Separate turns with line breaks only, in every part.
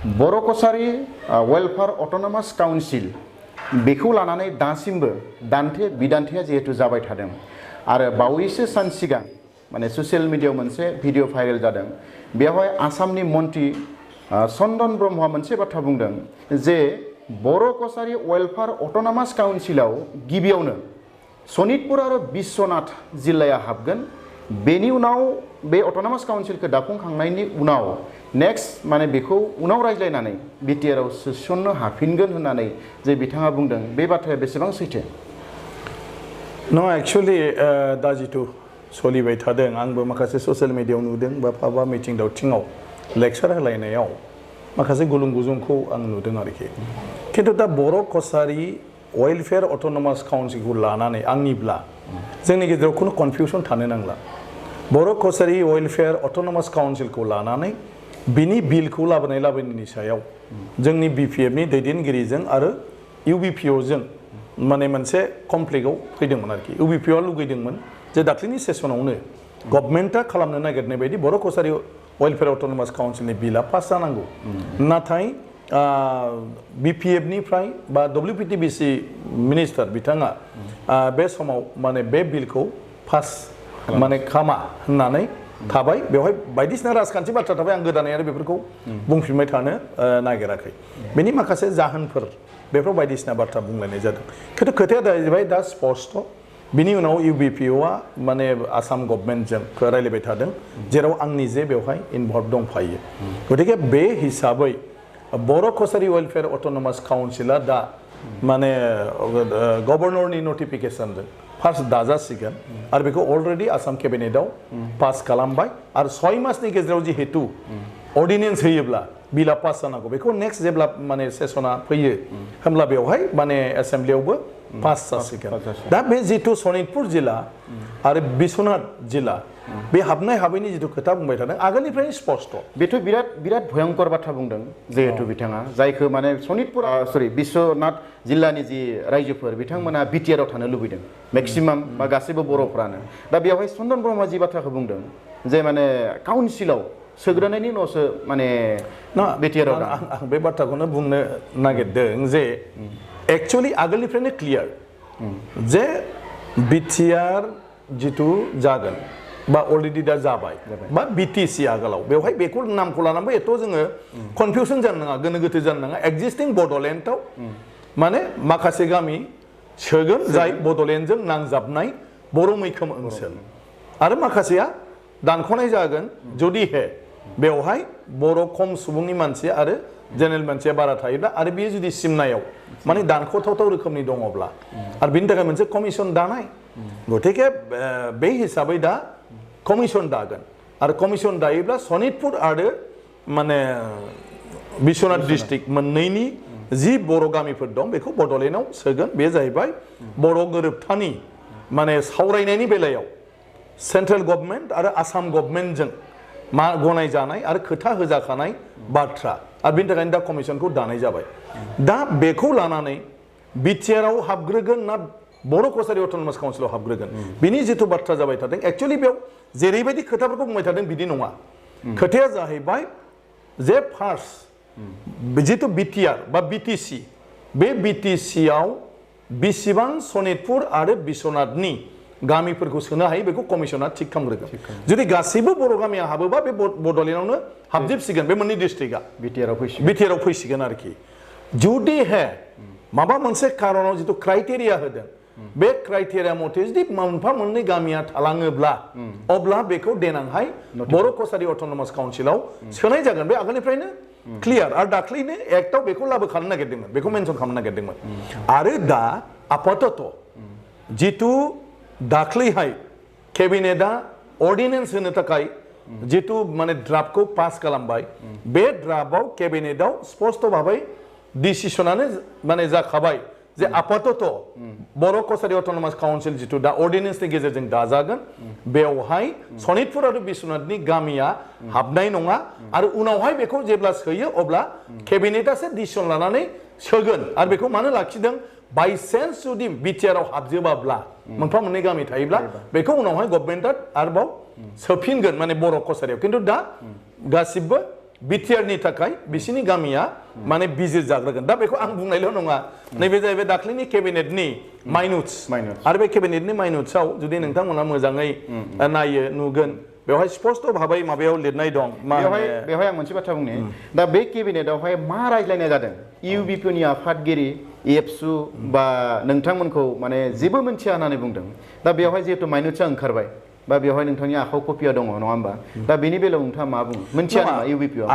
बर' कसारि welfare autonomous council बेखौ लानानै दासिमबो दान्थे बिदान्थेया जिहेतु जाबाय थादों आरो बावैसो सान सिगां माने ससियेल मिडियायाव मोनसे भिडिअ भाइरेल जादों बेवहाय आसामनि मन्त्रि चन्दन ब्रह्मआ मोनसे बाथ्रा बुंदों जे बर' कसारि वेलफेयार अट'नमास काउन्सिलाव गिबियावनो सनितपुर आरो बिश्वनाथ जिल्लाया हाबगोन बेनि उनाव बे अट'नमास काउन्सिलखौ दाफुंखांनायनि उनाव नेक्स्ट माने बेखौ उनाव रायज्लायनानै बिटिआर आव सोसननो हाफिनगोन होननानै जे बिथाङा बुंदों बे बाथ्राया बेसेबां सैथो?
नो एक्चुअली दा जिथु सोलिबाय थादों आंबो माखासे ससियेल मिडियायाव नुदों बा बा मिटिं दावथिङाव लेक्चार होलायनायाव माखासे गुलुं गुजुंखौ आं नुदों आरोखि खिन्थु दा बर' कसारि वेलफेयार अट'नमास काउन्सिलखौ लानानै आंनिब्ला जोंनि गेजेराव खुनु कनफिउसन थानो नांला बर' कसारि वेलफेयार अट'नमास काउन्सिलखौ लानानै बिनि बिलखौ लाबोनायनि सायाव जोंनि बिपिएफनि दैदेनगिरिजों आरो इउबिपिअजों माने मोनसे कमप्लेक्टआव फैदोंमोन आरोखि इउबिपिअआ लुगैदोंमोन जे दाख्लैनि सेसनावनो गभर्नमेन्टआ खालामनो नागिरनाय बायदि बर' कसारि वेलफेयार अट'नमास काउन्सिलनि बिला पास जानांगौ नाथाय बिपिएफनिफ्राय बा डब्लिउपिटिबिसि मिनिस्टार बिथाङा बे समाव माने बे बिलखौ पास माने खामा होननानै थाबाय बेवहाय बायदिसिना राजखान्थि बाथ्रा थाबाय आं गोदानै आरो बेफोरखौ बुंफिनबाय थानो नागिराखै बेनि माखासे जाहोनफोर बेफोर बायदिसिना बाथ्रा बुंलायनाय जादों खिन्थु खोथाया जाहैबाय दा स्पष्ट बिनि उनाव इउबिपिअआ माने आसाम गभर्नमेन्टजों रायलायबाय थादों जेराव आंनि जे बेवहाय इनभल्भ दंफायो गतिके बे हिसाबै बर' कसारि वेलफेयार अट'नमास काउन्सिला दा माने गभर्नरनि नटिफिकेशनजों फार्स्ट दाजासिगोन आरो बेखौ अलरेडि आसाम केबिनेटआव पास खालामबाय आरो 6 मासनि गेजेराव जिहेतु अर्डिनेन्स होयोब्ला बिला पास जानांगौ बेखौ नेक्स्ट जेब्ला माने सेसना फैयो होमब्ला बेवहाय माने एसेम्ब्लियावबो पास जासिगोन दा बे जितु सनितपुर जिल्ला आरो बिश्वनाथ जिल्ला बे हाबनाय हाबैनि जितु खोथा बुंबाय थादों आगोलनिफ्रायनो स्पष्ट
बेथ' बिराद भयंकर बाथ्रा बुंदों जिहेतु बिथाङा जायखौ माने सनितपुर बिश्वनाथ जिल्लानि जि रायजोफोर बिथांमोना बिटिआर आव थानो लुबैदों मेक्सिमाम बा गासैबो बर'फ्रानो दा बेवहाय चन्दन ब्रह्मआ जि बाथ्राखौ बुंदों जे माने काउन्सिलाव सोग्रोनायनि उनावसो माने बिटिआर आव
आं बे बाथ्राखौनो बुंनो नागिरदों जे एक्चुअली आगोलनिफ्रायनो क्लियार जे बिटिआर जितु जागोन बा अलरेडि दा जाबाय बा बिटिसि आगोलाव बेवहाय बेखौ नामखौ लानानैबो एथ' जोङो कनफिउसन जानो नाङा गोनो गोथो जानो नाङा एक्जिस्टिं बड'लेण्डआव माने माखासे गामि सोगोन जाय बड'लेण्डजों नांजाबनाय बर' मैखोम ओनसोल आरो माखासेया दानख'नाय जागोन जुदिहे बेवहाय बर' खम सुबुंनि मानसि आरो जेनेरेल मानसिया बारा थायोब्ला आरो बेयो जुदि सिमनायाव माने दानख'थावथाव रोखोमनि दङब्ला आरो बिनि थाखाय मोनसे कमिसन दानाय गतिके बे हिसाबै दा कमिसन दागोन आरो कमिसन दायोब्ला सनितपुर आरो माने बिश्वनाथ डिस्ट्रिक्ट मोननैनि जि बर' गामिफोर दं बेखौ बड'लेण्डआव सोगोन बे जाहैबाय बर' गोरोबथानि माने सावरायनायनि बेलायाव सेन्ट्रेल गभर्नमेन्ट आरो आसाम गभर्नमेन्टजों मा गनायजानाय आरो खोथा होजाखानाय बाथ्रा आरो बिनि थाखायनो दा कमिसनखौ दानाय जाबाय दा बेखौ लानानै बिटिआरआव हाबग्रोगोन ना बर' कसारि अट'नमास काउन्सिलाव हाबग्रोगोन बिनि जिथु बाथ्रा जाबाय थादों एक्चुअलि बेयाव जेरैबायदि खोथाफोरखौ बुंबाय थादों बिदि नङा खोथाया जाहैबाय जे फार्स्ट जिथु बिटिआर बा बिटिसि बे बिटिसिआव बेसेबां सनितपुर आरो बिश्वनाथनि गामिफोरखौ सोनो हायो बेखौ कमिसना थिग खालामग्रोगोन जुदि गासैबो बर' गामिया हाबोबा बे बड'लेण्डआवनो हाबजोबसिगोन बे मोननै डिस्ट्रिक्टआ बिटिआरआव फैसिगोन आरोखि जुदिहे माबा मोनसे कारनाव जिथु क्राइटेरिया होदों बे क्राइटेरिया मथे जुदि मोनफा मोननै गामिया थालाङोब्ला अब्ला बेखौ देनांहाय बर' कसारि अट'नमास काउन्सिलाव सोनाय जागोन बे आगोलनिफ्रायनो क्लियार आरो दाख्लैनो एक्टआव बेखौ लाबोखानो नागिरदोंमोन बेखौ मेनसन खालामनो नागिरदोंमोन आरो दा आपातत जिथु दाख्लैहाय केबिनेटआ अर्डिनेन्स होनो थाखाय जिथु माने ड्राफ्टखौ पास खालामबाय बे ड्राफ्टआव केबिनेटआव स्पष्ट भाबै डिसिसनानो माने जाखाबाय जे आपातत बर' कसारि अट'नमास काउन्सिल जिथु दा अर्डिनेन्सनि गेजेरजों दाजागोन बेवहाय सनितपुर आरो बिश्वनाथनि गामिया हाबनाय नङा आरो उनावहाय बेखौ जेब्ला सोयो अब्ला केबिनेटआसो डिसिसन लानानै सोगोन आरो बेखौ मानो लाखिदों बायसेन्स जुदि बिटिआरआव हाबजोबाब्ला मोनफा मोननै गामि थायोब्ला बेखौ उनावहाय गभर्नमेन्टआ आरोबाव सोफिनगोन माने बर' कसारियाव खिन्थु दा गासिबो बिटिआरनि थाखाय बिसिनि गामिया माने बिजिर जाग्रोगोन दा बेखौ आं बुंनायल' नङा नैबे जाहैबाय दाख्लैनि केबिनेटनि माइनुट्स आरो बे केबिनेटनि माइनुट्सआव जुदि नोंथांमोना मोजाङै नायो नुगोन बेवहाय स्पष्ट भाबै माबायाव लिरनाय दं
बेवहाय आं मोनसे बाथ्रा बुंनि दा बे केबिनेटआवहाय मा रायज्लायनाय जादों इउबिपिनि आफादगिरि एबसु बा नोंथांमोनखौ माने जेबो मोनथिया होननानै बुंदों दा बेवहाय जिहेतु माइनुट्सआ ओंखारबाय बा बेवहाय नोंथांनि आखायाव कपिया दङ नङा होमबा दा बेनि बेलायाव नोंथाङा मा बुङो मोनथिया नामा इउबिपिआव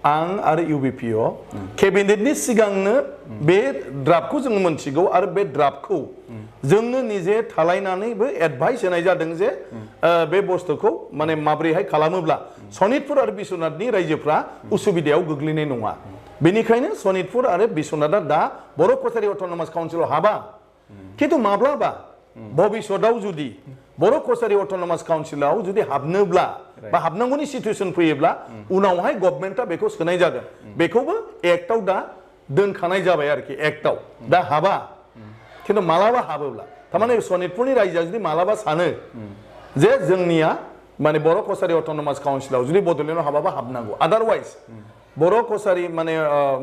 आं आरो इउबिपिअ केबिनेटनि सिगांनो बे ड्राफ्टखौ जों मोनथिगौ आरो बे ड्राफ्टखौ जोंनो निजे थालायनानैबो एडभाइस होनाय जादों जे बे बुस्थुखौ माने माब्रैहाय खालामोब्ला सनितपुर आरो बिश्वनाथनि रायजोफ्रा उसुबिदायाव गोग्लैनाय नङा बेनिखायनो सनितपुर आरो बिश्वनाथआ दा बर' कसारि अट'नमास काउन्सिलाव हाबा खिन्थु माब्लाबा भबिष्यतआव जुदि बर' कसारि अट'नमास काउन्सिलाव जुदि हाबनोब्ला बा हाबनांगौनि सिचुएसन फैयोब्ला उनावहाय गभर्नमेन्टआ बेखौ सोनाय जागोन बेखौबो एक्टआव दा दोनखानाय जाबाय आरोखि एक्टआव दा हाबा खिन्थु मालाबा हाबोब्ला थारमाने सनितपुरनि रायजोआ जुदि मालाबा सानो जे जोंनिया माने बर' कसारि अट'नमास काउन्सिलाव जुदि बड'लेण्डआव हाबाबा हाबनांगौ आदारवाइज बर' कसारि माने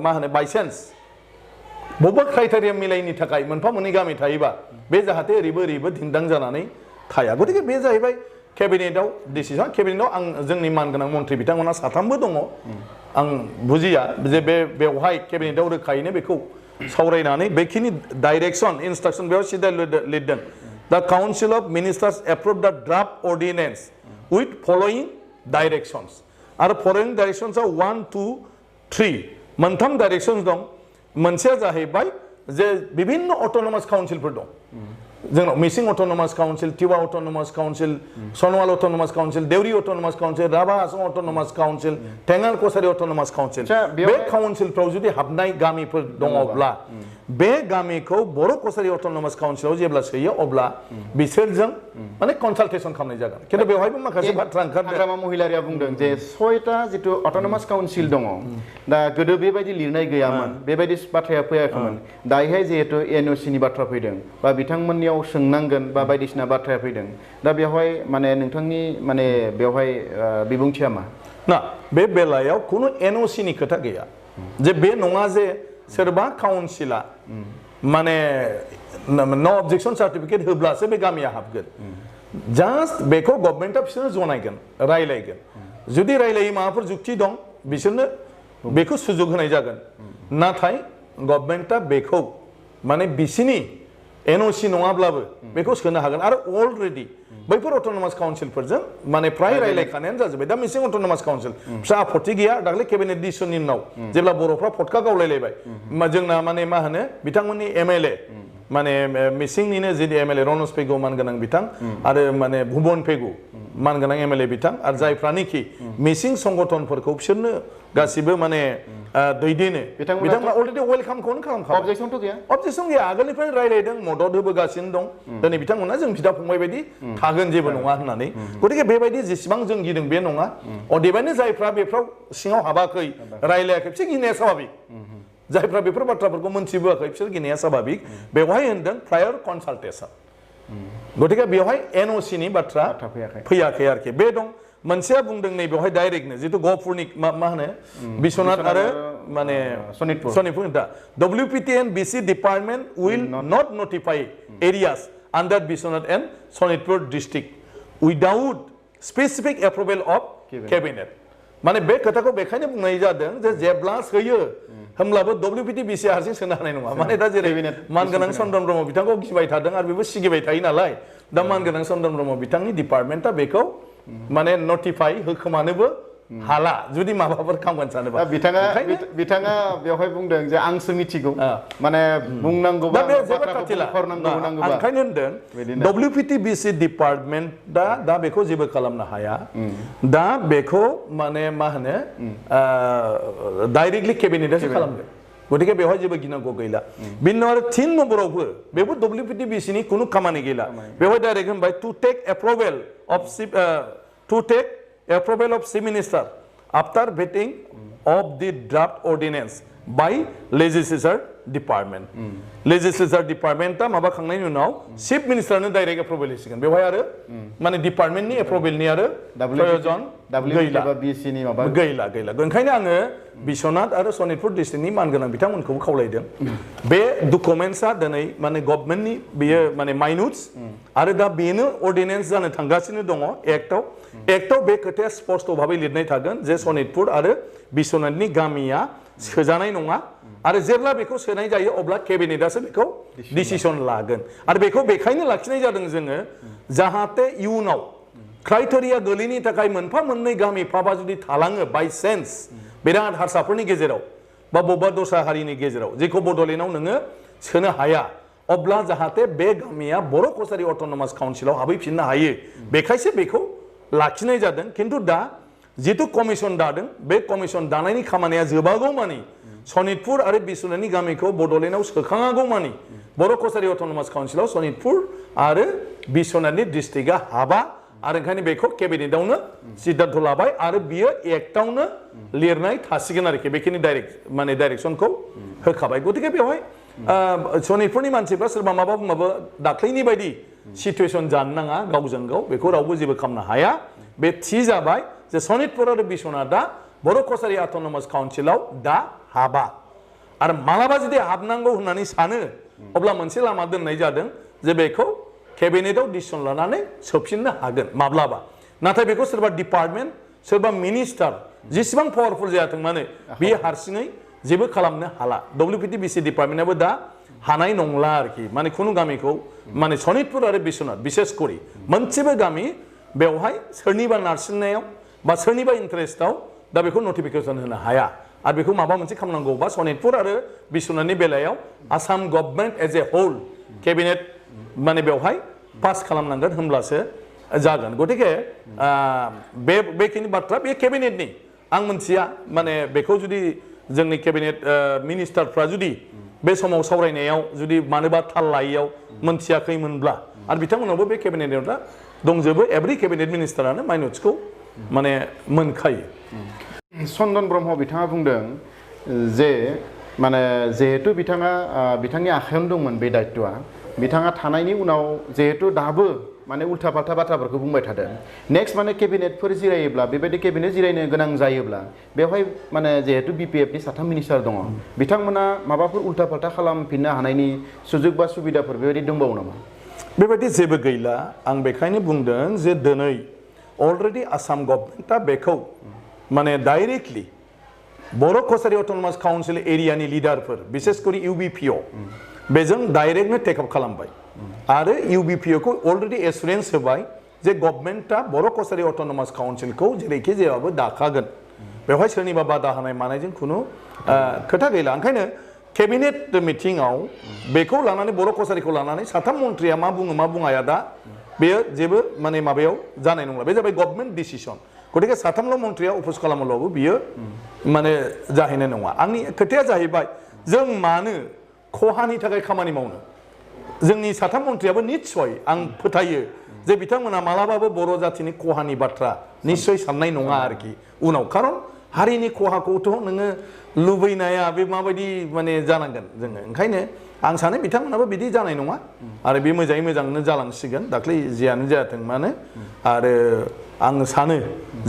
मा होनो बाइचान्स बबेबा क्राइटेरिया मिलायनि थाखाय मोनफा मोननै गामि थायोबा बे जाहाथे ओरैबो दिन्दां जानानै थाया गतिके बे जाहैबाय केबिनेटआव डिसिसन केबिनेटआव आं जोंनि मानगोनां मन्थ्रि बिथांमोना साथामबो दङ आं बुजिया जे बेवहाय केबिनेटआव रोखायैनो बेखौ सावरायनानै बेखिनि डाइरेक्सन इन्सट्राक्सन बेयाव सिदा लिरदों दा काउन्सिल अफ मिनिस्टार्स एप्रुभ दा ड्राफ्ट अर्डिनेन्स उइथ फलोइं डाइरेक्सन्स आरो फलोइं डाइरेक्सन्सआव 1, 2, 3 मोनथाम डाइरेक्सन्स दं मोनसेया जाहैबाय जे विभिन्न अट'नमास काउन्सिलफोर दं जोंनाव Mising autonomous council Tiwa autonomous council Sonowal autonomous council Deori autonomous council Rabha Hasong autonomous council Thengal Kachari autonomous council बे काउन्सिलफ्राव जुदि हाबनाय गामिफोर दङब्ला बे गामिखौ बर' कसारि अट'नमास काउन्सिलाव जेब्ला सोयो अब्ला बिसोरजों माने कनसालटेसन खालामनाय जागोन खिन्थु बेवहायबो माखासे बाथ्रा ओंखारदों
हाग्रामा महिलारिया बुंदों जे 6टा जितु अट'नमास काउन्सिल दङ दा गोदो बेबायदि लिरनाय गैयामोन बेबायदि बाथ्राया फैयाखैमोन दायोहाय जिहेतु एनअसिनि बाथ्रा फैदों बा बिथांमोननियाव सोंनांगोन बा बायदिसिना बाथ्राया फैदों दा बेवहाय माने नोंथांनि माने बेवहाय बिबुंथिया मा
ना बे बेलायाव खुनु एनअसिनि खोथा गैया जे बे नङा जे सोरबा काउन्सिला माने न' अबजेक्सन सार्टिफिकेट होब्लासो बे गामिया हाबगोन जास्ट बेखौ गभर्नमेन्टआ बिसोरनो जनायगोन रायलायगोन जुदि रायलायै माबाफोर जुक्ति दं बिसोरनो बेखौ सुजुग होनाय जागोन नाथाय गभर्नमेन्टआ बेखौ माने बिसिनि एनअसि नङाब्लाबो बेखौ सोनो हागोन आरो अलरेडि बैफोर अट'नमास काउन्सिलफोरजों माने फ्राय रायलायखानायानो जाजोब्बाय दा मिसिं अट'नमास काउन्सिल फिसा आपत्ति गैया दाख्लै केबिनेट डिसिसननि उनाव जेब्ला बर'फ्रा फटका गावलायलायबाय जोंना माने मा होनो बिथांमोननि एमएलए माने मिसिंनिनो जि एमएलए रनज पेगु मानगोनां बिथां आरो माने भुबन पेगु मानगोनां एमएलए बिथां आरो जायफ्रानोखि मिसिं संगठनफोरखौ बिसोरनो गासिबो माने दैदेनो बिथांमोना अलरेडि वेलकामखौनो खालामखाबाय
अबजेक्सनथ' गैया
अबजेक्सन गैया आगोलनिफ्राय रायलायदों मदद होबोगासिनो दं दिनै बिथांमोना जों बिदा फंबाय बायदि थागोन जेबो नङा होननानै गतिके बेबायदि जेसेबां जों गिदों बे नङा अदेबानि जायफ्रा बेफ्राव सिङाव हाबाखै रायलायाखै बिसोर गिनाया स्वाभाबिक जायफ्रा बेफोर बाथ्राफोरखौ मोनथिबोआखै बिसोर गिनाया स्वाभाबिक बेवहाय होनदों प्रायर कनसालटेसन गतिके बेवहाय एनअसिनि बाथ्रा फैयाखै आरोखि बे दं मोनसेया बुंदों नै बेवहाय डाइरेक्टनो जितु गहपुरनि मा होनो बिश्वनाथ आरो माने सनितपुर दा WPT and BC department will not notify areas under Bishwanath and Sonitpur district without specific approval of cabinet माने बे खोथाखौ बेखायनो बुंनाय जादों जे जेब्ला सोयो होमब्लाबो WPT BC हारसिं सोनो हानाय नङा माने दा जेरै मानगोनां चन्द्रन ब्रह्म बिथांखौ गिबाय थादों आरो बेबो सिगिबाय थायो नालाय दा मानगोनां चन्द्रन ब्रह्म बिथांनि डिपार्टमेन्टआ बेखौ माने नटिफाइ होखोमानोबो हाला जुदि माबाफोर खालामगोन सानोबा
बिथाङा बेवहाय बुंदों जे आंसो मिथिगौ माने बुंनांगौबा
ओंखायनो होनदों WPT BC डिपार्टमेन्ट दा बेखौ जेबो खालामनो हाया दा बेखौ माने मा होनो डाइरेक्टलि केबिनेटआसो खालामगोन गतिके बेवहाय जेबो गिनांगौ गैला बिनि उनाव आरो 3 नम्बरावबो बेबो WPT BC नि खुनु खामानि गैला बेवहाय डाइरेक्ट होनबाय to take approval of Chief Minister after vetting of the draft ordinance by legislature department legislature डिपार्टमेंटा माबा खांनायनि उनाव चीफ मिनिस्टारनो डाइरेक्ट एप्रुवेल होसिगोन बेवहाय आरो माने डिपार्टमेंटनि एप्रुवेलनि आरो प्रयोजन गैला ओंखायनो आङो बिश्वनाथ आरो सनितपुर डिस्ट्रिक्टनि मानगोनां बिथांमोनखौबो खावलायदों बे डकुमेन्ट्सआ दिनै माने गभर्नमेन्टनि बेयो माने माइन्युट्स आरो दा बेनो अर्डिनेन्स जानो थांगासिनो दङ एक्टआव बे खोथाया स्पष्ट भाबै लिरनाय थागोन जे सनितपुर आरो बिश्वनाथनि गामिया सोजानाय नङा आरो जेब्ला बेखौ सोनाय जायो अब्ला केबिनेटआसो बेखौ डिसिसन लागोन आरो बेखौ बेखायनो लाखिनाय जादों जोङो जाहाथे इयुनाव क्राइटेरिया गोलैनि थाखाय मोनफा मोननै गामि फाबा जुदि थालाङो बाय चान्स बिराद हारसाफोरनि गेजेराव बा बबेबा दस्रा हारिनि गेजेराव जेखौ बड'लेण्डआव नोङो सोनो हाया अब्ला जाहाथे बे गामिया बर' कसारि अट'नमास काउन्सिलाव हाबहैफिननो हायो बेखायसो बेखौ लाखिनाय जादों खिन्थु दा जितु कमिसन दादों बे कमिसन दानायनि खामानिया जोबागौ मानि सनितपुर आरो बिश्वनाथनि गामिखौ बड'लेण्डआव सोखाङागौ मानि बर' कसारि अट'नमास काउन्सिलाव सनितपुर आरो बिश्वनाथनि डिस्ट्रिक्टआ हाबा आरो ओंखायनो बेखौ केबिनेटआवनो सिद्धान्त लाबाय आरो बियो एक्टआवनो लिरनाय थासिगोन आरोखि बेखिनि डाइरेक्सनखौ होखाबाय गतिके बेवहाय सनितपुरनि मानसिफ्रा सोरबा माबा बुंबाबो दाख्लैनि बायदि सिचुवेसन जानो नाङा गावजों गाव बेखौ रावबो जेबो खालामनो हाया बे थि जाबाय जे सनितपुर आरो बिश्वनाथआ बर' कसारि अट'नमास काउन्सिलाव दा हाबा आरो मालाबा जुदि हाबनांगौ होननानै सानो अब्ला मोनसे लामा दोननाय जादों जे बेखौ केबिनेटआव डिसिसन लानानै सोफिननो हागोन माब्लाबा नाथाय बेखौ सोरबा डिपार्टमेन्ट सोरबा मिनिस्टार जेसेबां पावारफुल जायाथों मानो बियो हारसिङै जेबो खालामनो हाला WPTBC डिपार्टमेन्टआबो दा हानाय नंला आरोखि माने खुनु गामिखौ माने सनितपुर आरो बिश्वनाथ बिसेस करि मोनसेबो गामि बेवहाय सोरनिबा नारसिननायाव बा सोरनिबा इन्टारेस्टआव दा बेखौ नटिफिकेसन होनो हाया आरो बेखौ माबा मोनसे खालामनांगौबा सनितपुर आरो बिश्वनाथनि बेलायाव Assam government as a whole cabinet माने बेवहाय पास खालामनांगोन होमब्लासो जागोन गतिके बेखिनि बाथ्रा बे केबिनेटनि आं मोनथिया माने बेखौ जुदि जोंनि केबिनेट मिनिस्टारफ्रा जुदि बे समाव सावरायनायाव जुदि मानोबा थाल लायैयाव मोनथियाखैमोनब्ला आरो बिथांमोनावबो बे केबिनेटआव दा दंजोबो एभ्रि केबिनेट मिनिस्टारानो माइनट्सखौ माने मोनखायो
चन्दन ब्रह्म बिथाङा बुंदों जे माने जिहेतु बिथांनि आखायावनो दंमोन बे दायित्वआ बिथाङा थानायनि उनाव जिहेतु दाबो माने उल्था फाल्था बाथ्राफोरखौ बुंबाय थादों नेक्स्ट माने केबिनेटफोर जिरायोब्ला बेबायदि केबिनेट जिरायनो गोनां जायोब्ला बेवहाय माने जिहेतु BPFनि साथाम मिनिस्टार दङ बिथांमोना माबाफोर उल्था फाल्था खालामफिननो हानायनि सुजुग बा सुबिदाफोर बेबायदि दंबावो नामा
बेबायदि जेबो गैला आं बेखायनो बुंदों जे दिनै अलरेडि आसाम गभर्नमेन्टआ बेखौ माने डाइरेक्टलि बर' कसारि अट'नमास काउन्सिल एरियानि लिडारफोर बिसेस करि UBPO बेजों डाइरेक्टनो टेकअप खालामबाय आरो UBPOखौ अलरेडि एसुरेन्स होबाय जे गभर्नमेन्टआ बर' कसारि अट'नमास काउन्सिलखौ जेरैखि जायाबाबो दाखागोन बेवहाय सोरनिबा बादा होनाय मानायजों खुनु खोथा गैला ओंखायनो केबिनेट मिटिंआव बेखौ लानानै बर' कसारिखौ लानानै साथाम मन्थ्रिया मा बुङो मा बुङाया दा बेयो जेबो माने माबायाव जानाय नंला बे जाबाय गभर्नमेन्ट डिसिसन गतिके साथामल' मन्थ्रिया अफिस खालामोब्लाबो बियो माने जाहैनाय नङा आंनि खोथाया जाहैबाय जों मानो खहानि थाखाय खामानि मावनो जोंनि साथाम मन्थ्रियाबो निस्सय आं फोथायो जे बिथांमोना मालाबाबो बर' जाथिनि खहानि बाथ्रा निस्सय साननाय नङा आरोखि उनाव खारन हारिनि खहाखौथ' नोङो लुबैनाया बे माबायदि माने जानांगोन जोङो ओंखायनो आं सानो बिथांमोनाबो बिदि जानाय नङा आरो बे मोजाङै मोजांनो जालांसिगोन दाख्लै जियानो जायाथों मानो आरो आं सानो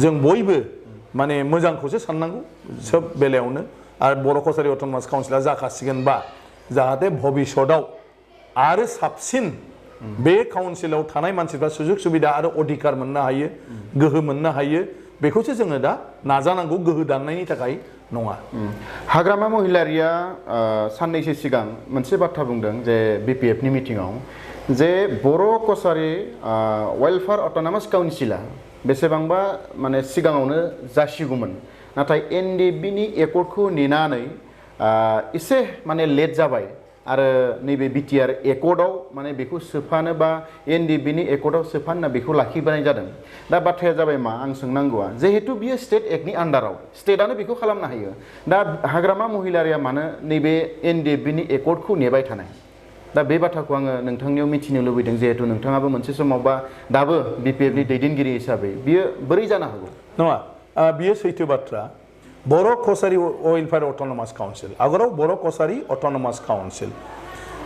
जों बयबो माने मोजांखौसो साननांगौ सोब बेलायावनो आरो बर' कसारि अट'नमास काउन्सिला जाखासिगोनबा जाहाथे भबिष्यतआव आरो साबसिन बे काउन्सिलाव थानाय मानसिफ्रा सुजुग सुबिदा आरो अधिकार मोननो हायो गोहो मोननो हायो बेखौसो जोङो दा नाजानांगौ गोहो दाननायनि थाखाय नङा
हाग्रामा महिलारिया साननैसो सिगां मोनसे बाथ्रा बुंदों जे BPFनि मिटिंआव जे बर' कसारि वेलफेयार अट'नमास काउन्सिला बेसेबांबा माने सिगाङावनो जासिगौमोन नाथाय NDBनि एकर्डखौ नेनानै एसे माने लेट जाबाय आरो नैबे BTR एकर्डआव माने बेखौ सोफानो बा NDBनि एकर्डआव सोफानो बेखौ लाखिबोनाय जादों दा बाथ्राया जाबाय मा आं सोंनांगौआ जिहेतु बियो स्टेट एक्टनि आन्डाराव स्टेटआनो बेखौ खालामनो हायो दा हाग्रामा महिलारिया मानो नैबे NDBनि एकर्डखौ नेबाय थानाय दा बे बाथ्राखौ आङो नोंथांनियाव मिथिनो लुबैदों जिहेतु नोंथाङाबो मोनसे समाव बा दाबो BPFनि दैदेनगिरि हिसाबै बियो बोरै जानो हागौ
नङा बियो सैथो बाथ्रा बर' कसारि वेलफेयार अट'नमास काउन्सिल आगोलाव बर' कसारि अट'नमास काउन्सिल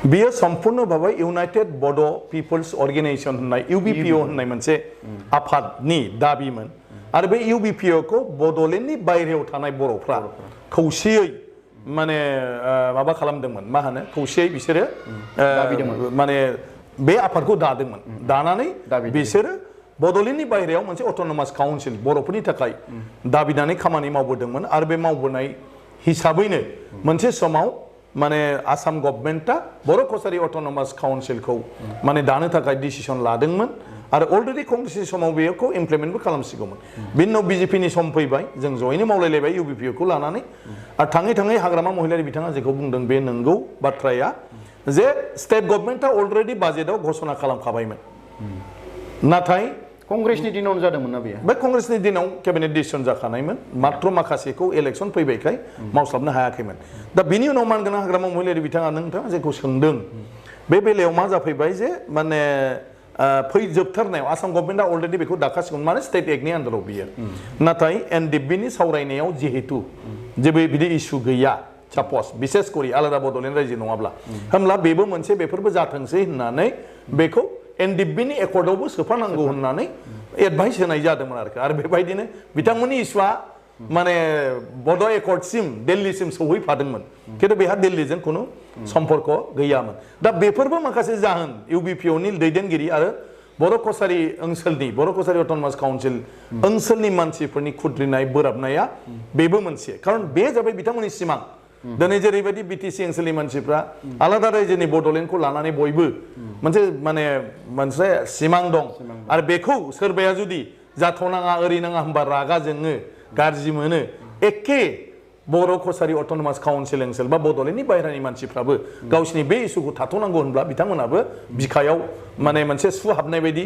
बियो सम्पूर्ण भाबै इउनाइटेड बड' पिपल्स अर्गेनाइजेशन होननाय इउबिपिअ होननाय मोनसे आफादनि दाबिमोन आरो बे इउबिपिअखौ बड'लेण्डनि बायहेरायाव थानाय बर'फ्रा खौसेयै माने माबा खालामदोंमोन मा होनो खौसेयै बिसोरो माने बे आफादखौ दादोंमोन दानानै बिसोरो बड'लेण्डनि बायहेरायाव मोनसे अट'नमास काउन्सिल बर'फोरनि थाखाय दाबिनानै खामानि मावबोदोंमोन आरो बे मावबोनाय हिसाबैनो मोनसे समाव माने आसाम गभर्नमेन्टआ बर' कसारि अट'नमास काउन्सिलखौ माने दानो थाखाय डिसिसन लादोंमोन आरो अलरेडि कंग्रेसनि समाव बेखौ इमप्लिमेन्टबो खालामसिगौमोन बिनि उनाव बिजेपिनि सम फैबाय जों जयैनो मावलायलायबाय इउबिपिअखौ लानानै आरो थाङै थाङै हाग्रामा महिलारि बिथाङा जेखौ बुंदों बे नंगौ बाथ्राया जे स्टेट गभर्नमेन्टआ अलरेडि बाजेटआव घोषणा खालामखाबायमोन नाथाय
कंग्रेसनि दिनावनो जादोंमोन ना बेयो
बे कंग्रेसनि दिनाव केबिनेट डिसिसन जाखानायमोन मात्र माखासेखौ इलेक्सन फैबायखाय मावस्लाबनो हायाखैमोन दा बिनि उनाव मानगोनां हाग्रामा महिलारि बिथाङा नोंथाङा जेखौ सोंदों बे बेलायाव मा जाफैबाय जे माने जोबथारनायाव आसाम गभर्नमेन्टआ अलरेडि बेखौ दाखासिगौमोन माने स्टेट एक्टनि आन्दाराव बियो नाथाय एनडिएफबिनि सावरायनायाव जिहेतु जेबो बिदि इस्यु गैया सापस बिसेस करि आलादा बड'लेण्ड रायजो नङाब्ला होमब्ला बेबो मोनसे बेफोरबो जाथोंसै होननानै बेखौ एनडिएफबिनि एकर्डआवबो सोफानांगौ होननानै एडभाइस होनाय जादोंमोन आरो बेबायदिनो बिथांमोननि इस्युआ माने बड' एकर्डसिम दिल्लीसिम सौहैफादोंमोन खिन्थु बेहा दिल्लीजों खुनु सम्पर्क गैयामोन दा बेफोरबो माखासे जाहोन इउबिपिअनि दैदेनगिरि आरो बर' कसारि ओनसोलनि बर' कसारि अट'नमास काउन्सिल ओनसोलनि मानसिफोरनि खुद्रिनाय बोराबनाया बेबो मोनसे खारन बे जाबाय बिथांमोननि सिमां दिनै जेरैबायदि बिटिसि ओनसोलनि मानसिफ्रा आलादा रायजोनि बड'लेण्डखौ लानानै बयबो मोनसे सिमां दं आरो बेखौ सोरबाया जुदि जाथ'नाङा ओरै नाङा होनबा रागा जोङो गाज्रि मोनो एखे बर' कसारि अट'नमास काउन्सिल ओनसोल बा बड'लेण्डनि बायहेरानि मानसिफ्राबो गावसिनि बे इस्युखौ थाथ'नांगौ होनब्ला बिथांमोनाबो बिखायाव माने मोनसे सु हाबनाय बायदि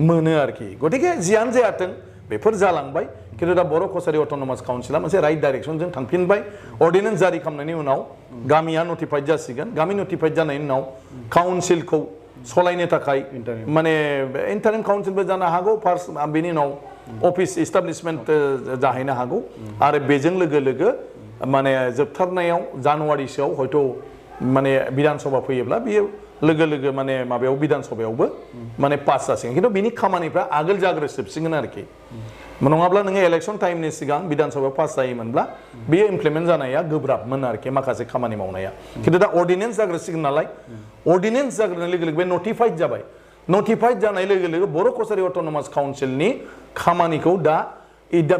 मोनो आरोखि गतिके जियानो जायाथों बेफोर जालांबाय खिन्थु दा बर' कसारि अट'नमास काउन्सिला मोनसे राइट डाइरेक्सनजों थांफिनबाय अर्डिनेन्स जारि खालामनायनि उनाव गामिया नटिफाइड जासिगोन गामि नटिफाइड जानायनि उनाव काउन्सिलखौ सलायनो थाखाय माने इन्टारिम काउन्सिलबो जानो हागौ फार्स्ट बेनि उनाव अफिस इस्टाब्लिशमेन्ट जाहैनो हागौ आरो बेजों लोगो लोगो माने जोबथारनायाव जानुवारिसोआव हयथ' माने बिधान सभा फैयोब्ला बियो लोगो लोगो माने माबायाव बिधान सभायावबो माने पास जासिगोन खिन्थु बिनि खामानिफ्रा आगोल जाग्रोजोबसिगोन आरोखि नङाब्ला नोङो इलेक्सन टाइमनि सिगां बिधान सभायाव पास जायोमोनब्ला बेयो इमप्लिमेन्ट जानाया गोब्राबमोन आरोखि माखासे खामानि मावनाया खिन्थु दा अर्डिनेन्स जाग्रोसिगोन नालाय अर्डिनेन्स जाग्रोनाय लोगो लोगो बे नटिफाइड जाबाय नटिफाइड जानाय लोगो लोगो बर' कसारि अट'नमास काउन्सिलनि खामानिखौ दा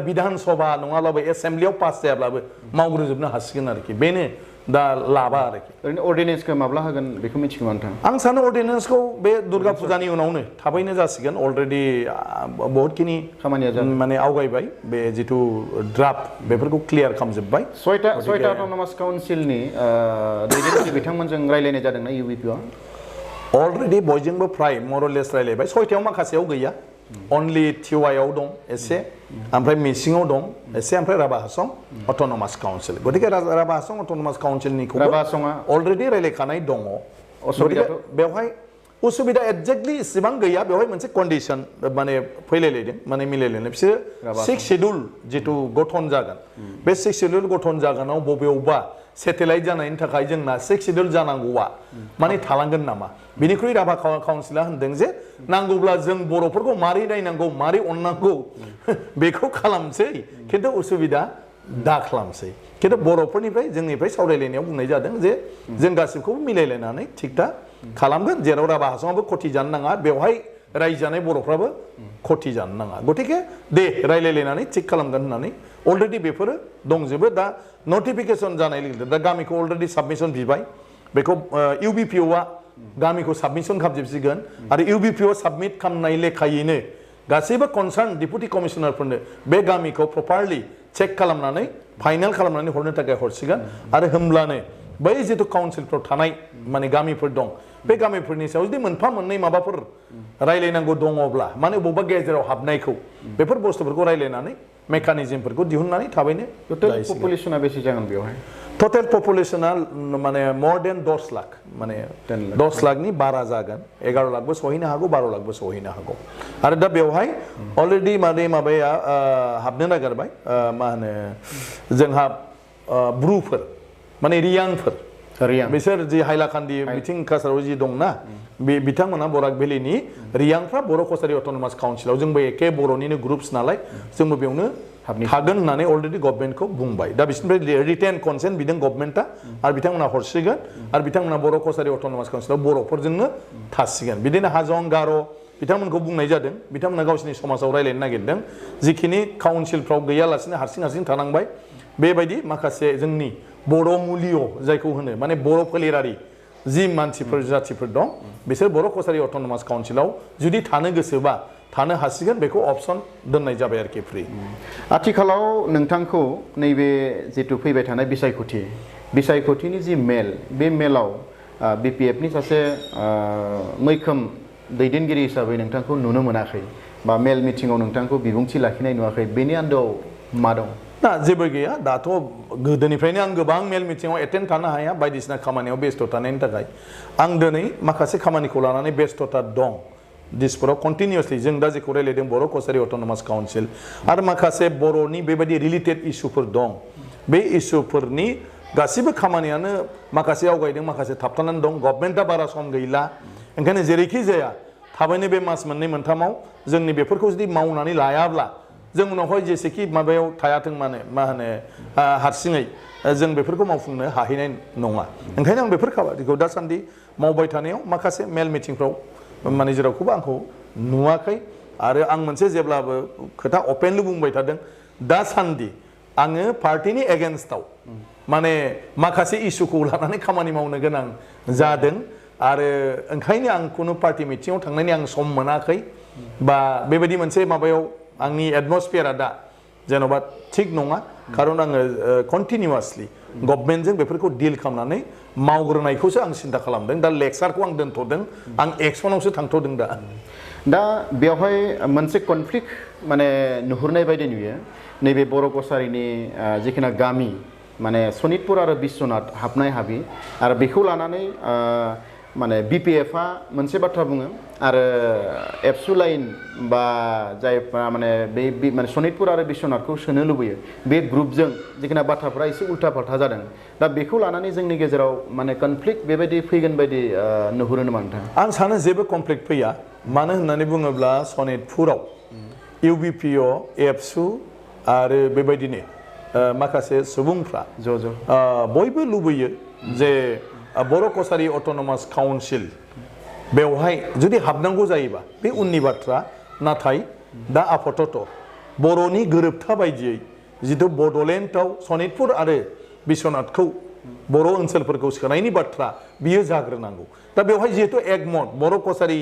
बिधान सभा नङाब्लाबो एसेम्ब्लियाव पास जायाब्लाबो मावग्रोजोबनो हासिगोन आरोखि बेनो दा लाबा आरोखि
ओरैनो अर्डिनेन्सखौ माब्ला होगोन बेखौ मिथिगौ नोंथां
आं सानो अर्डिनेन्सखौ बे दुर्गा फुजानि उनावनो थाबैनो जासिगोन अलरेडि बहुतखिनि
खामानिया
माने आवगायबाय बे जिथु ड्राफ्ट बेफोरखौ क्लियार खालामजोब्बाय
सयता अट'नमास काउन्सिलनि दैदेनगिरि बिथांमोनजों रायलायनाय जादोंना इउबिपिअ
अलरेडि बयजोंबो फ्राय मरलेस रायलायबाय सयतायाव माखासेयाव गैया अनलि टिवाइआव दं एसे ओमफ्राय मिसिङाव दं एसे ओमफ्राय राभा हासं अट'नमास काउन्सिल गतिके राभा हासं अट'नमास काउन्सिलनिखौ अलरेडि रायलायखानाय दङ बेवहाय उसुबिदा एक्जेक्टलि इसेबां गैया बेवहाय मोनसे कन्डिसन माने फैलायलायदों माने मिलायलायनाय बिसोरो 6 शेड्युल जिथु गठन जागोन बे 6 शेड्युल गठन जागोनाव बबेयावबा सेटेलाइट जानायनि थाखाय जोंना 6 शेड्युल जानांगौआ माने थालांगोन नामा बिनिख्रुइ राभा काउन्सिला होनदों जे नांगौब्ला जों बर'फोरखौ मारै नायनांगौ मारै अननांगौ बेखौ खालामसै खिन्थु उसुबिदा दा खालामसै खिन्थु बर'फोरनिफ्राय जोंनिफ्राय सावरायलायनायाव बुंनाय जादों जे जों गासिबखौबो मिलायलायनानै थिग दा खालामगोन जेराव राभा हासङाबो खथि जानो नाङा बेवहाय रायजो जानाय बर'फ्राबो खथि जानो नाङा गतिके दे रायलायलायनानै थिग खालामगोन होननानै अलरेडि बेफोरो दंजोबो दा नटिफिकेसन जानाय लोगो दा गामिखौ अलरेडि साबमिसन बिबाय बेखौ इउबिपिअआ गामिखौ साबमिसन खालामजोबसिगोन आरो इउबिपिअ साबमिट खालामनाय लेखायैनो गासैबो कनसार्न डिपुटि कमिशनारफोरनो बे गामिखौ प्रपारलि चेक खालामनानै फाइनाल खालामनानै हरनो थाखाय हरसिगोन आरो होमब्लानो बै जिथु काउन्सिलफ्राव थानाय माने गामिफोर दं बे गामिफोरनि सायाव जुदि मोनफा मोननै माबाफोर रायलायनांगौ दङब्ला माने बबेबा गेजेराव हाबनायखौ बेफोर बुस्थुफोरखौ रायलायनानै मेकानिजमफोरखौ दिहुननानै थाबैनो
टटेल पपुलेसना बेसे जागोन बेवहाय
टटेल पपुलेशना माने मोर देन 10 लाख माने 10 लाखनि बारा जागोन 11 लाखबो सहैनो हागौ 12 लाखबो सहैनो हागौ आरो दा बेवहाय अलरेडि माबाया हाबनो नागिरबाय मा होनो जोंहा ब्रुफोर माने रियांफोर बिसोर जि हाइलाकान्दि बिथिं काछाराव जि दंना बे बिथांमोना बराक भेलिनि रियांफ्रा बर' कसारि अट'नमास काउन्सिलाव जोंबो एके बर'निनो ग्रुप्स नालाय जोंबो बेयावनो थागोन होननानै अलरेडि गभर्नमेन्टखौ बुंबाय दा बिसोरनिफ्राय रिटेन कनसेन्ट बिदों गभर्नमेन्टआ आरो बिथांमोना हरसिगोन आरो बिथांमोना बर' कसारि अट'नमास काउन्सिलाव बर'फोरजोंनो थासिगोन बिदिनो हाजं गार' बिथांमोनखौ बुंनाय जादों बिथांमोना गावसिनि समाजाव रायलायनो नागिरदों जिखिनि काउन्सिलफ्राव गैयालासिनो हारसिं थानांबाय बेबायदि माखासे जोंनि बर' मुलिय जायखौ होनो माने बर' फोलेरारि जि मानसिफोर जातिफोर दं बिसोर बर' कसारि अट'नमास काउन्सिलाव जुदि थानो गोसोबा थानो हासिगोन बेखौ अपसन दोननाय जाबाय आरोखि फ्रि
आथिखालाव नोंथांखौ नैबे जितु फैबाय थानाय बिसायख'थिनि जि मेल बे मेलाव बिपिएफनि सासे मैखोम दैदेनगिरि हिसाबै नोंथांखौ नुनो मोनाखै बा मेल मिटिङाव नोंथांखौ बिबुंथि लाखिनाय नुवाखै बेनि आन्दोआव मा दं
ना जेबो गैया दाथ' गोदोनिफ्रायनो आं गोबां मेल मिटिङाव एटेन्ड थानो हाया बायदिसिना खामानियाव बेस्थ' थानायनि थाखाय आं दिनै माखासे खामानिखौ लानानै बेस्थ'ता दं दिसपुराव कन्टिनिउसलि जों दा जेखौ रायलायदों बर' कसारि अट'नमास काउन्सिल आरो माखासे बर'नि बेबायदि रिलेटेड इस्युफोर दं बे इस्युफोरनि गासिबो खामानियानो माखासे आवगायदों माखासे थाबथानानै दं गभर्नमेन्टआ बारा सम गैला ओंखायनो जेरैखि जाया थाबैनो बे मास मोननै मोनथामाव जोंनि बेफोरखौ जुदि मावनानै लायाब्ला जों उनावहाय जेसेखि माबायाव थायाथों माने मा होनो हारसिङै जों बेफोरखौ मावफुंनो हाहैनाय नङा ओंखायनो आं बेफोर खामानिखौ दासान्दि मावबाय थानायाव माखासे मेल मिटिंफ्राव माने जेरावखौबो आंखौ नुवाखै आरो आं मोनसे जेब्लाबो खोथा अपेनलि बुंबाय थादों दासान्दि आङो पार्टिनि एगेन्स्टआव माने माखासे इस्युखौ लानानै खामानि मावनो गोनां जादों आरो ओंखायनो आं खुनु पार्टि मिटिङाव थांनायनि आं सम मोनाखै बा बेबायदि मोनसे माबायाव आंनि एटमस्फियारा दा जेन'बा थिग नङा खारन आङो कन्टिनिउवासलि गभर्नमेन्टजों बेफोरखौ डिल खालामनानै मावग्रोनायखौसो आं सिन्था खालामदों दा लेक्सारखौ आं दोनथ'दों आं एक्सनावसो थांथ'दों दा
बेवहाय मोनसे कनफ्लिक्ट माने नुहुरनाय बायदि नुयो नैबे बर' कसारिनि जिखिना गामि माने सनितपुर आरो बिश्वनाथ हाबनाय हाबि आरो बेखौ लानानै माने बिपिएफआ मोनसे बाथ्रा बुङो आरो एबसु लाइन बा जायफ्रा माने बे माने सनितपुर आरो बिश्वनाथखौ सोनो लुबैयो बे ग्रुपजों जिखिना बाथ्राफ्रा एसे उल्था फाल्था जादों दा बेखौ लानानै जोंनि गेजेराव माने कनफ्लिक्ट बेबायदि फैगोन बायदि नुहुरो नामा नोंथां
आं सानो जेबो कनफ्लिक्ट फैया मानो होननानै बुङोब्ला सनितपुराव इउबिपिअ एबसु आरो बेबायदिनो माखासे सुबुंफ्रा बयबो लुबैयो जे बर' कसारि अट'नमास काउन्सिल बेवहाय जुदि हाबनांगौ जायोबा बे उननि बाथ्रा नाथाय दा आपातत बर'नि गोरोबथा बायदियै जिथु बड'लेण्डआव सनितपुर आरो बिश्वनाथखौ बर' ओनसोलफोरखौ सोनायनि बाथ्रा बियो जाग्रोनांगौ दा बेवहाय जिहेतु एकमत बर' कसारि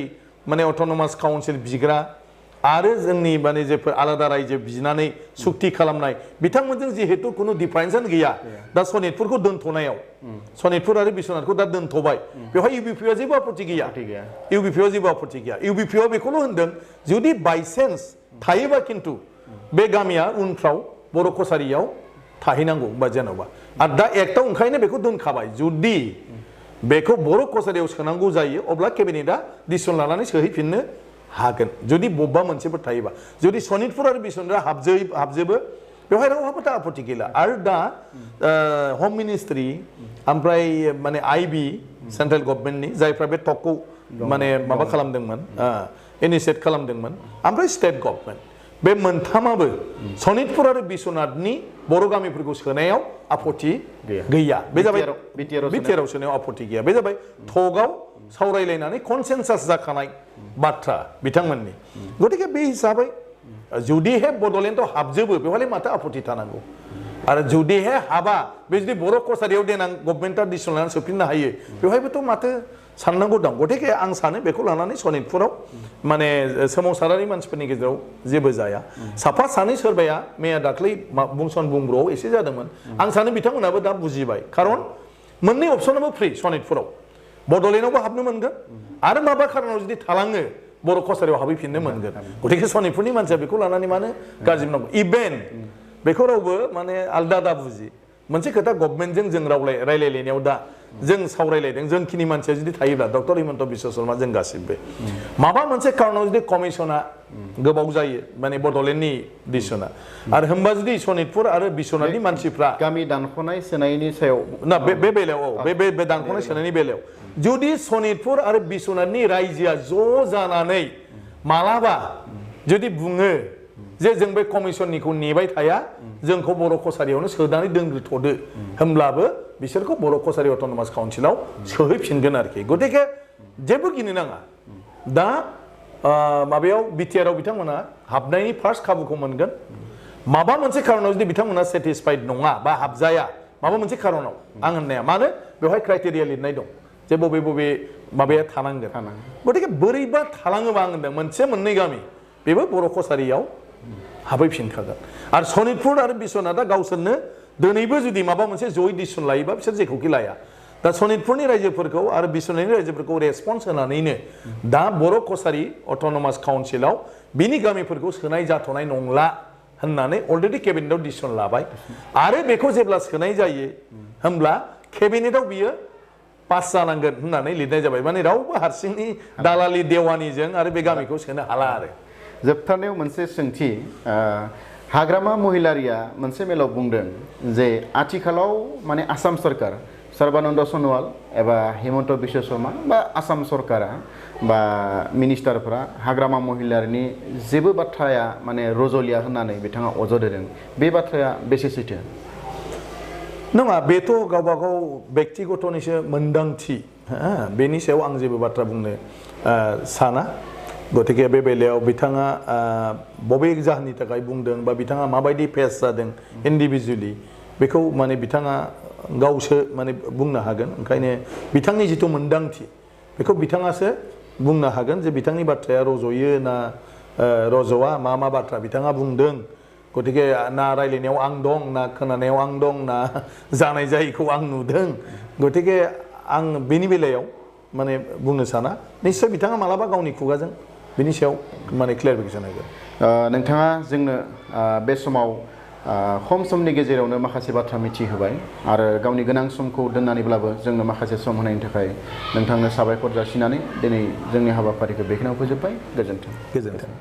माने अट'नमास काउन्सिल बिग्रा आरो जोंनि माने जेफोर आलादा रायजो बिनानै सुक्ति खालामनाय बिथांमोनजों जिहेतु खुनु डिफारेन्सआनो गैया दा सनितपुरखौ दोनथ'नायाव सनितपुर आरो बिश्वनाथखौ दा दोनथ'बाय बेवहाय इउबिपिअ जेबो आपत्ति गैया इउबिपिअ जेबो आपत्ति गैया इउबिपिअ बेखौल' होनदों जुदि बायसेन्स थायोबा खिन्थु बे गामिया उनफ्राव बर' कसारियाव थाहैनांगौ बा जेन'बा आरो दा एक्टआव ओंखायनो बेखौ दोनखाबाय जुदि बेखौ बर' कसारियाव सोनांगौ जायो अब्ला केबिनेटआ डिसिसन लानानै सोहैफिननो हागोन जुदि बबेबा मोनसेफोर थायोबा जुदि सनितपुर आरो बिश्वनाथआ हाबजोबो बेवहाय रावहाबो दा आपत्ति गैला आरो दा हम मिनिस्ट्रि ओमफ्राय माने आइबि सेन्ट्रेल गभर्नमेन्टनि जायफ्रा बे टकखौ माने माबा खालामदोंमोन इनिशियेट खालामदोंमोन ओमफ्राय स्टेट गभर्नमेन्ट बे मोनथामाबो सनितपुर आरो बिश्वनाथनि बर' गामिफोरखौ सोनायाव आपत्ति गैया बे जाबाय बिटिआरआव सोनायाव आपत्ति गैया बे जाबाय थकआव सावरायलायनानै कनसेन्सास जाखानाय बाथ्रा बिथांमोननि गतिके बे हिसाबै जुदिहे बड'लेण्डआव हाबजोबो बेवहाय माथो आपत्ति थानांगौ आरो जुदिहे हाबा बे जुदि बर' कसारियाव देनां गभर्नमेन्टआ डिसिसन लानानै सोफिननो हायो बेवहायबोथ' माथो साननांगौ दं गतिके आं सानो बेखौ लानानै सनितपुराव माने सोमावसारारि मानसिफोरनि गेजेराव जेबो जाया साफा सानै सोरबाया मैया दाख्लै बुंसन बुंब्र'आव एसे जादोंमोन आं सानो बिथांमोनाबो दा बुजिबाय खारन मोननै अपसनाबो फ्रि सनितपुराव बड'लेण्डआवबो हाबनो मोनगोन आरो माबा खारनाव जुदि थालाङो बर' कसारियाव हाबहैफिननो मोनगोन गतिके सनितपुरनि मानसिया बेखौ लानानै मानो गाज्रि मोननांगौ इभेन बेखौ रावबो माने आलदा दा बुजि मोनसे खोथा गभर्नमेन्टजों जों रायलायलायनायाव दा जों सावरायलायदों जोंखिनि मानसिया जुदि थायोब्ला डक्टर हिमन्त बिश्व शर्मा जों गासिबो माबा मोनसे कारनाव जुदि कमिसना गोबाव जायो माने बड'लेण्डनि डिसिसना आरो होमबा जुदि सनितपुर आरो बिश्वनाथनि मानसिफ्रा
गामि दानख'नाय सोनायनि सायाव
ना बे बेलायाव बे दानख'नाय सोनायनि बेलायाव जुदि सनितपुर आरो बिश्वनाथनि रायजोआ ज' जानानै मालाबा जुदि बुङो जे जों बे कमिसननिखौ नेबाय थाया जोंखौ बर' कसारियावनो सोनानै दोनग्रोथ'दो होमब्लाबो बिसोरखौ बर' कसारि अट'नमास काउन्सिलाव सोहैफिनगोन आरोखि गतिके जेबो गिनो नाङा दा माबायाव बिटिआरआव बिथांमोना हाबनायनि फार्स्ट खाबुखौ मोनगोन माबा मोनसे खारनाव जुदि बिथांमोना सेटिसफाइड नङा बा हाबजाया माबा मोनसे खारनाव आं होननाया मानो बेवहाय क्राइटेरिया लिरनाय दं जे बबे बबे माबाया थानांगोन गतिके बोरैबा थालाङोबा आं होनदों मोनसे मोननै गामि बेबो बर' कसारियाव हाबहैफिनखागोन आरो सनितपुर आरो बिश्वनाथआ गावसोरनो दिनैबो जुदि माबा मोनसे जयै डिसिसन लायोबा बिसोर जेखौखि लाया दा सनितपुरनि रायजोफोरखौ आरो बिश्वनाथनि रायजोफोरखौ रेसपन्स होनानैनो दा बर' कसारि अट'नमास काउन्सिलाव बिनि गामिफोरखौ सोनाय जाथ'नाय नंला होननानै अलरेडि केबिनेटआव डिसिसन लाबाय आरो बेखौ जेब्ला सोनाय जायो होमब्ला केबिनेटआव बियो पास जानांगोन होननानै लिरनाय जाबाय माने रावबो हारसिंनि दालालि देवानिजों आरो बे गामिखौ सोनो हाला आरो
जोबथारनायाव मोनसे सोंथि हाग्रामा महिलारिया मोनसे मेलाव बुंदों जे आथिखालाव माने आसाम सरकार सर्बानन्द सनोवाल एबा हिमन्त बिश्व शर्मा बा आसाम सरकारा बा मिनिस्टारफोरा हाग्रामा महिलारिनि जेबो बाथ्राया माने रज'लिया होननानै बिथाङा अजदों बे बाथ्राया बेसे सैथो
नङा बेथ' गावबा गाव बेक्तिगतनिसो मोनदांथि बेनि सायाव आं जेबो बाथ्रा बुंनो साना गतिके बे बेलायाव बिथाङा बबे जाहोननि थाखाय बुंदों बा बिथाङा माबायदि फेस जादों इन्डिभिजुवेलि बेखौ माने बिथाङा गावसो माने बुंनो हागोन ओंखायनो बिथांनि जिथु मोनदांथि बेखौ बिथाङासो बुंनो हागोन जे बिथांनि बाथ्राया रज'यो ना रज'आ मा बाथ्रा बिथाङा बुंदों गतिके ना रायलायनायाव आं दं ना खोनानायाव आं दं ना जानाय जायैखौ आं नुदों गतिके आं बेनि बेलायाव माने बुंनो साना निश्चय बिथाङा मालाबा गावनि खुगाजों बिनि सायाव माने क्लियारिफिकेसन होगोन
नोंथाङा जोंनो बे समाव खम समनि गेजेरावनो माखासे बाथ्रा मिथिहोबाय आरो गावनि गोनां समखौ दोननानैब्लाबो जोंनो माखासे सम होनायनि थाखाय नोंथांनो साबायखर जासिनानै दिनै जोंनि हाबाफारिखौ बेखिनियाव फोजोबबाय गोजोन्थों
गोजोन्थों